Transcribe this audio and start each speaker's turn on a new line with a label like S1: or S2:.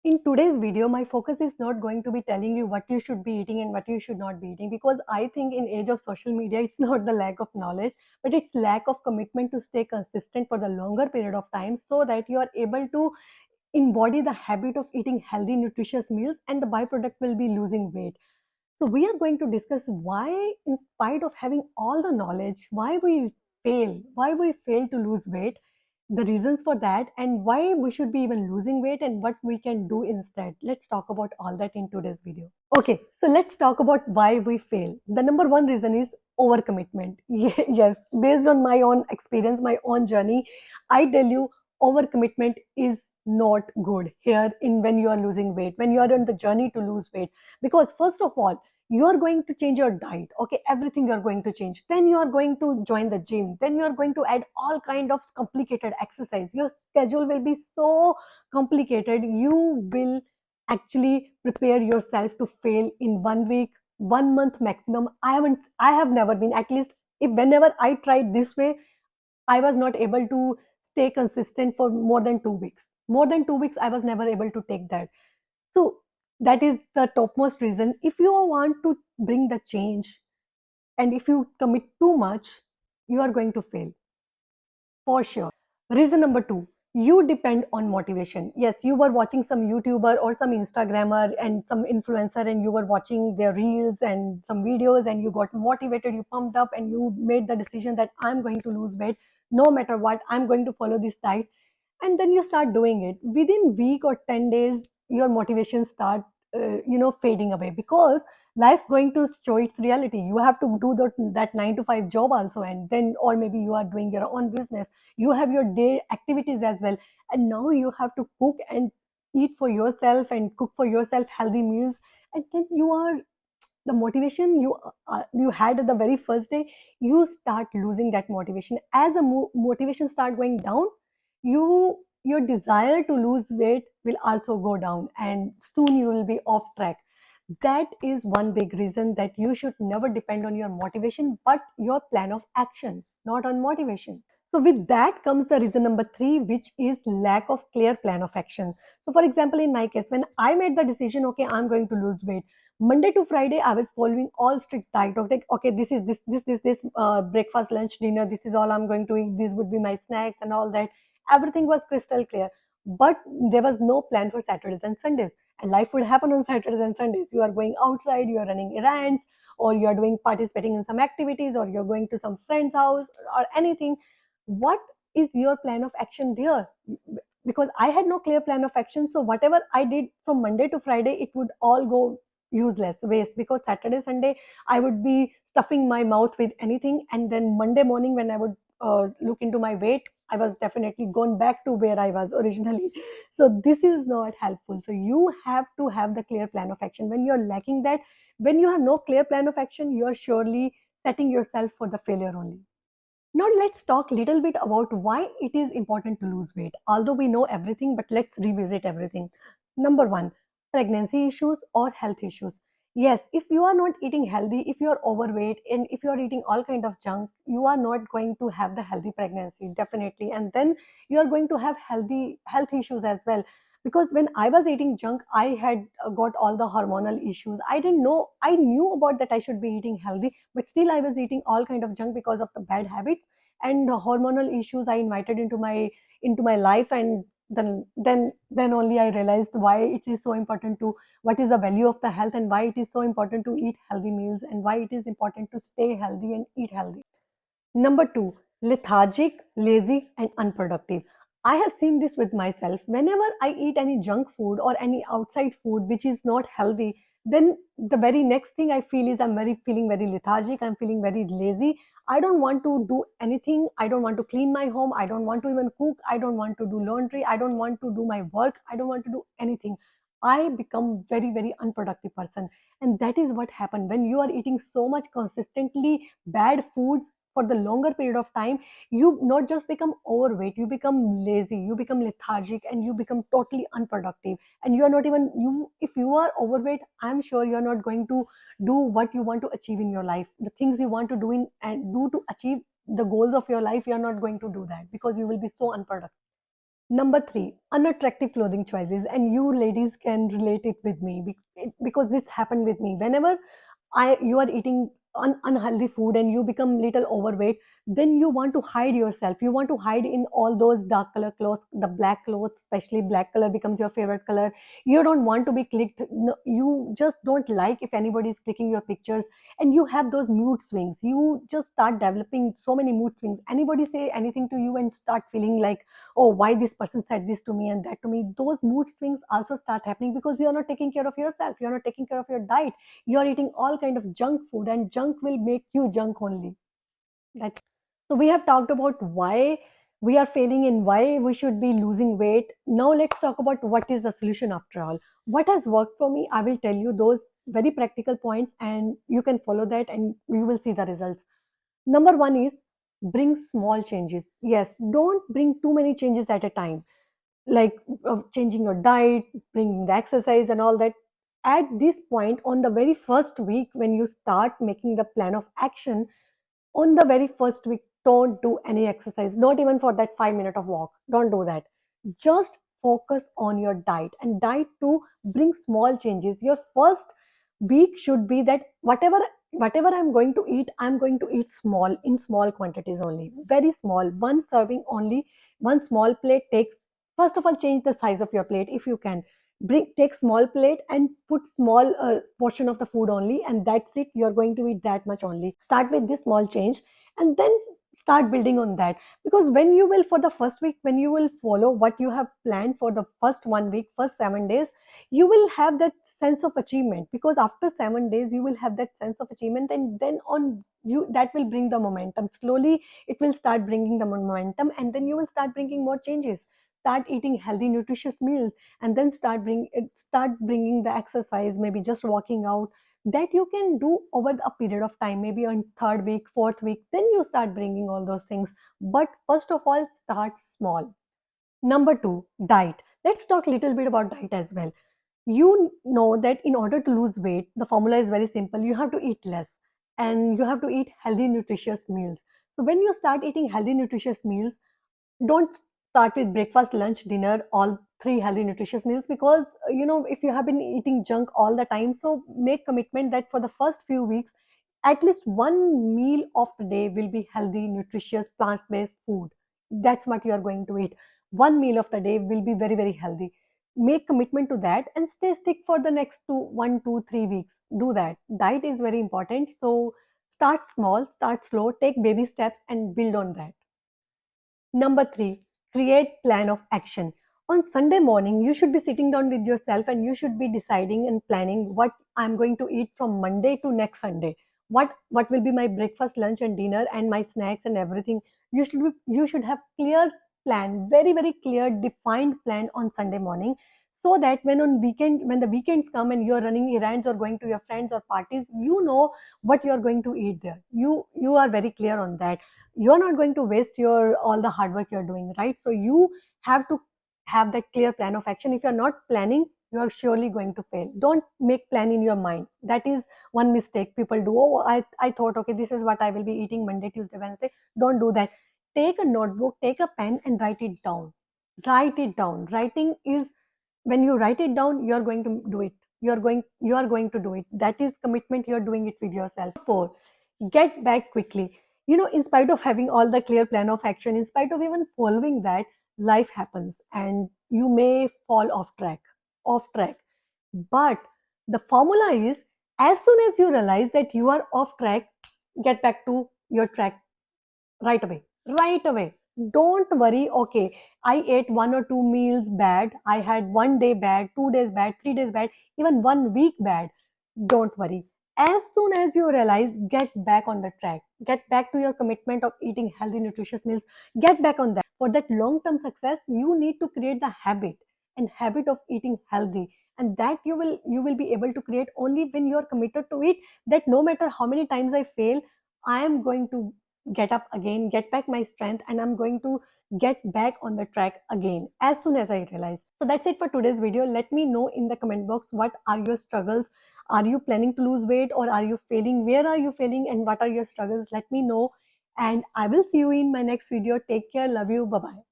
S1: In today's video, my focus is not going to be telling you what you should be eating and what you should not be eating, because I think in age of social media, it's not the lack of knowledge, but it's lack of commitment to stay consistent for the longer period of time so that you are able to embody the habit of eating healthy, nutritious meals, and the byproduct will be losing weight. So we are going to discuss why, in spite of having all the knowledge, why we fail to lose weight, the reasons for that, and why we should be even losing weight and what we can do instead. Let's talk about all that in today's video. Okay, so let's talk about why we fail. The number one reason is overcommitment. Yes, based on my own experience, my own journey, I tell you, overcommitment is not good here in when you are losing weight, when you are on the journey to lose weight. Because first of all, you are going to change your diet. Okay, everything you are going to change. Then you are going to join the gym. Then you are going to add all kind of complicated exercise. Your schedule will be so complicated. You will actually prepare yourself to fail in 1 week, 1 month maximum. I have never been, at least if whenever I tried this way, I was not able to stay consistent for more than 2 weeks. More than 2 weeks, I was never able to take that. So that is the topmost reason. If you want to bring the change and if you commit too much, you are going to fail for sure. Reason number two, you depend on motivation. Yes, you were watching some YouTuber or some Instagrammer and some influencer, and you were watching their reels and some videos, and you got motivated, you pumped up, and you made the decision that I'm going to lose weight no matter what, I'm going to follow this diet. And then you start doing it. Within week or 10 days, your motivation start fading away, because life going to show its reality. You have to do that 9 to 5 job also, and then, or maybe you are doing your own business, you have your day activities as well, and now you have to cook and eat for yourself and cook for yourself healthy meals. And then you are, the motivation you had at the very first day, you start losing that motivation. As a motivation start going down, your desire to lose weight will also go down, and soon you will be off track. That is one big reason that you should never depend on your motivation but your plan of action, not on motivation. So with that comes the reason number three, which is lack of clear plan of action. So for example, in my case, when I made the decision, okay, I'm going to lose weight, Monday to Friday, I was following all strict diet of like, okay, this is this breakfast, lunch, dinner. This is all I'm going to eat. These would be my snacks and all that. Everything was crystal clear, but there was no plan for Saturdays and Sundays. And life would happen on Saturdays and Sundays. You are going outside, you are running errands, or you are doing participating in some activities, or you're going to some friend's house or anything. What is your plan of action there? Because I had no clear plan of action, so whatever I did from Monday to Friday, it would all go useless, waste, because Saturday, Sunday, I would be stuffing my mouth with anything, and then Monday morning when I would look into my weight, I was definitely gone back to where I was originally. So this is not helpful. So you have to have the clear plan of action. When you're lacking that, when you have no clear plan of action, you're surely setting yourself for the failure only. Now let's talk a little bit about why it is important to lose weight. Although we know everything, but let's revisit everything. Number one, pregnancy issues or health issues. Yes, if you are not eating healthy, if you are overweight, and if you are eating all kind of junk, you are not going to have the healthy pregnancy, definitely. And then you are going to have healthy health issues as well. Because when I was eating junk, I had got all the hormonal issues. I didn't know, I knew about that I should be eating healthy, but still I was eating all kind of junk because of the bad habits and the hormonal issues I invited into my life. And then only I realized why it is so important to, what is the value of the health, and why it is so important to eat healthy meals, and why it is important to stay healthy and eat healthy. Number two, lethargic, lazy, and unproductive. I have seen this with myself. Whenever I eat any junk food or any outside food which is not healthy, then the very next thing I feel is I'm very feeling very lethargic. I'm feeling very lazy. I don't want to do anything. I don't want to clean my home. I don't want to even cook. I don't want to do laundry. I don't want to do my work. I don't want to do anything. I become very unproductive person. And that is what happened when you are eating so much consistently bad foods for the longer period of time. You not just become overweight, you become lazy, you become lethargic, and you become totally unproductive. And you are not even, you, if you are overweight, I'm sure you are not going to do what you want to achieve in your life, the things you want to do in and do to achieve the goals of your life. You are not going to do that because you will be so unproductive. Number three, unattractive clothing choices, and you ladies can relate it with me because this happened with me. Whenever you are eating unhealthy food and you become little overweight, then you want to hide yourself. You want to hide in all those dark color clothes, the black clothes, especially black color becomes your favorite color. You don't want to be clicked. No, you just don't like if anybody is clicking your pictures, and you have those mood swings. You just start developing so many mood swings. Anybody say anything to you and start feeling like, oh, why this person said this to me and that to me. Those mood swings also start happening because you're not taking care of yourself. You're not taking care of your diet. You're eating all kind of junk food, and junk will make you junk only. That So we have talked about why we are failing and why we should be losing weight. Now let's talk about what is the solution after all. What has worked for me, I will tell you those very practical points, and you can follow that and you will see the results. Number one is bring small changes. Yes, don't bring too many changes at a time, like changing your diet, bringing the exercise, and all that. At this point, on the very first week, when you start making the plan of action, on the very first week, don't do any exercise, not even for that 5 minute of walk. Don't do that. Just focus on your diet, and diet to bring small changes. Your first week should be that whatever I'm going to eat, I'm going to eat small, in small quantities only, very small, one serving only, one small plate takes. First of all, change the size of your plate if you can. Take small plate and put small portion of the food only, and that's it. You're going to eat that much only. Start with this small change, and then start building on that. Because when you will, for the first week, when you will follow what you have planned for the first 1 week, first 7 days, you will have that sense of achievement. Because after 7 days you will have that sense of achievement, and then on you, that will bring the momentum. Slowly it will start bringing the momentum, and then you will start bringing more changes. Start eating healthy nutritious meals, and then start bringing the exercise, maybe just walking out, that you can do over a period of time, maybe on third week, fourth week, then you start bringing all those things. But first of all, start small. Number two, diet. Let's talk a little bit about diet as well. You know that in order to lose weight, the formula is very simple. You have to eat less, and you have to eat healthy nutritious meals. So when you start eating healthy nutritious meals, don't start with breakfast, lunch, dinner, all three healthy nutritious meals, because if you have been eating junk all the time, so make commitment that for the first few weeks, at least one meal of the day will be healthy, nutritious, plant-based food. That's what you are going to eat. One meal of the day will be very, very healthy. Make commitment to that and stick for the next 1, 2, 3 weeks. Do that. Diet is very important. So start small, start slow, take baby steps and build on that. Number three, create plan of action. On Sunday morning, you should be sitting down with yourself and you should be deciding and planning what I'm going to eat from Monday to next Sunday. What will be my breakfast, lunch, and dinner, and my snacks and everything. You should have clear plan, very very clear, defined plan on Sunday morning, so that when the weekends come and you're running errands or going to your friends or parties, you know what you're going to eat there. You are very clear on that. You're not going to waste your all the hard work you're doing, right? So you have to have that clear plan of action. If you're not planning, you are surely going to fail. Don't make plan in your mind. That is one mistake people do. Oh, I thought, okay, this is what I will be eating Monday, Tuesday, Wednesday. Don't do that. Take a notebook, take a pen and write it down. Write it down. Writing is, when you write it down, you're going to do it. You are going to do it. That is commitment. You're doing it with yourself. Four, get back quickly. In spite of having all the clear plan of action, in spite of even following that, life happens and you may fall off track. But the formula is, as soon as you realize that you are off track, get back to your track right away. Right away. Don't worry. Okay, I ate 1 or 2 meals bad. I had 1 day bad, 2 days bad, 3 days bad, even 1 week bad. Don't worry. As soon as you realize, get back on the track. Get back to your commitment of eating healthy, nutritious meals. Get back on that. For that long-term success, you need to create the habit of eating healthy. And that you will be able to create only when you are committed to it. That no matter how many times I fail, I am going to get up again, get back my strength, and I'm going to get back on the track again as soon as I realize. So that's it for today's video. Let me know in the comment box, what are your struggles? Are you planning to lose weight, or are you failing? Where are you failing and what are your struggles? Let me know, and I will see you in my next video. Take care. Love you. Bye bye.